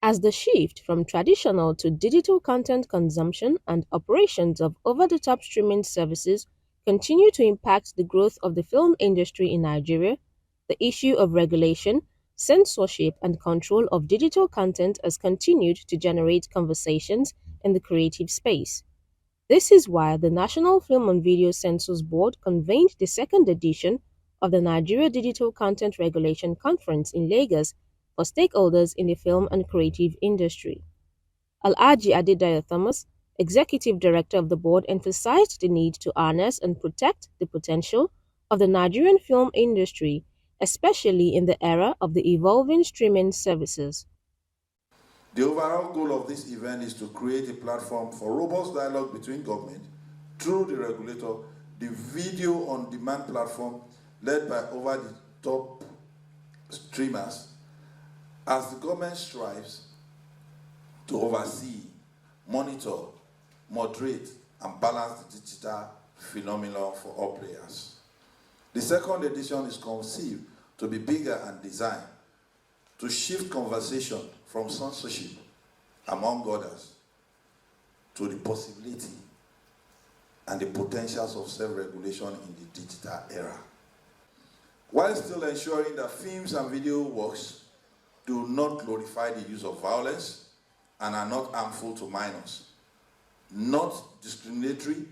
As the shift from traditional to digital content consumption and operations of over-the-top streaming services continue to impact the growth of the film industry in Nigeria, the issue of regulation, censorship, and control of digital content has continued to generate conversations in the creative space. This is why the National Film and Video Censors Board convened the second edition of the Nigeria Digital Content Regulation Conference in Lagos for stakeholders in the film and creative industry. Alhaji Adedayo Thomas, Executive Director of the board, emphasized the need to harness and protect the potential of the Nigerian film industry, especially in the era of the evolving streaming services. The overall goal of this event is to create a platform for robust dialogue between government, through the regulator, the video on demand platform led by over-the-top streamers, as the government strives to oversee, monitor, moderate, and balance the digital phenomenon for all players. The second edition is conceived to be bigger and designed to shift conversation from censorship, among others, to the possibility and the potentials of self-regulation in the digital era, while still ensuring that films and video works do not glorify the use of violence and are not harmful to minors, not discriminatory,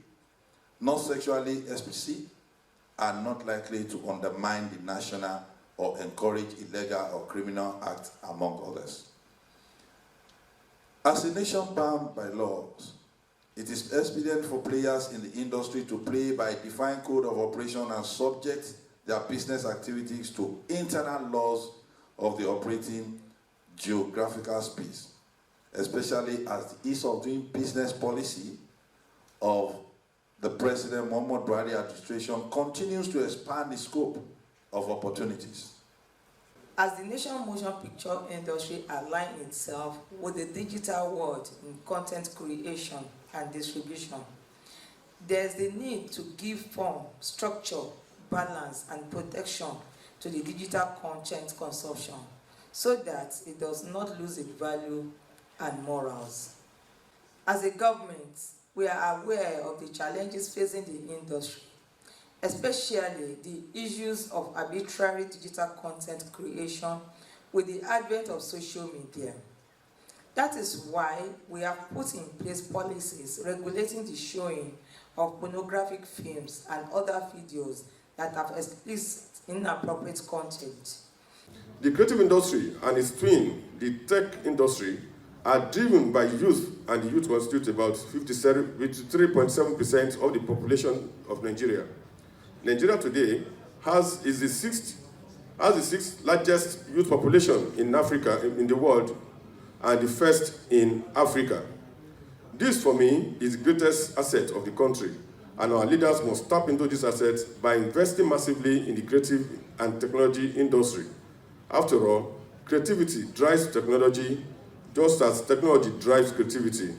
not sexually explicit, are not likely to undermine the national or encourage illegal or criminal acts, among others. As a nation bound by laws, it is expedient for players in the industry to play by a defined code of operation and subject their business activities to internal laws of the operating geographical space, especially as the ease of doing business policy of the President Muhammad Buhari administration continues to expand the scope of opportunities. As the nation motion picture industry aligns itself with the digital world in content creation and distribution, there is the need to give form, structure, balance, and protection to the digital content consumption so that it does not lose its value and morals. As a government, we are aware of the challenges facing the industry, especially the issues of arbitrary digital content creation with the advent of social media. That is why we have put in place policies regulating the showing of pornographic films and other videos that have explicit inappropriate content. The creative industry and its twin, the tech industry, are driven by youth, and the youth constitute about 53.7% of the population of Nigeria. Nigeria today has the sixth largest youth population in Africa, in the world, and the first in Africa. This, for me, is the greatest asset of the country, and our leaders must tap into this asset by investing massively in the creative and technology industry. After all, creativity drives technology, just as technology drives creativity.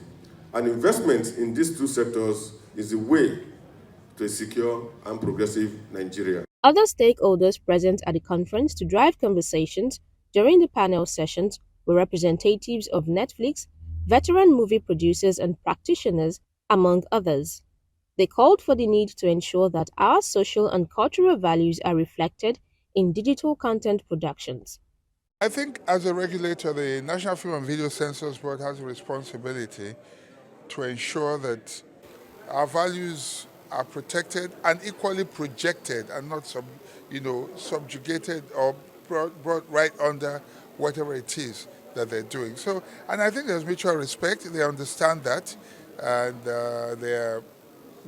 And investment in these two sectors is the way to a secure and progressive Nigeria. Other stakeholders present at the conference to drive conversations during the panel sessions were representatives of Netflix, veteran movie producers and practitioners, among others. They called for the need to ensure that our social and cultural values are reflected in digital content productions. I think as a regulator, the National Film and Video Censors Board has a responsibility to ensure that our values are protected and equally projected and not subjugated or brought right under whatever it is that they're doing. So, and I think there's mutual respect. They understand that, and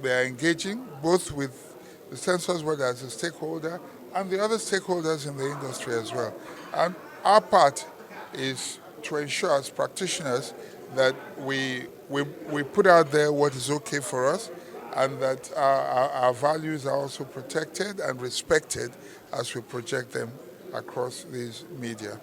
they're engaging both with the Censors Board as a stakeholder and the other stakeholders in the industry as well. And our part is to ensure as practitioners that we put out there what is okay for us, and that our values are also protected and respected as we project them across these media.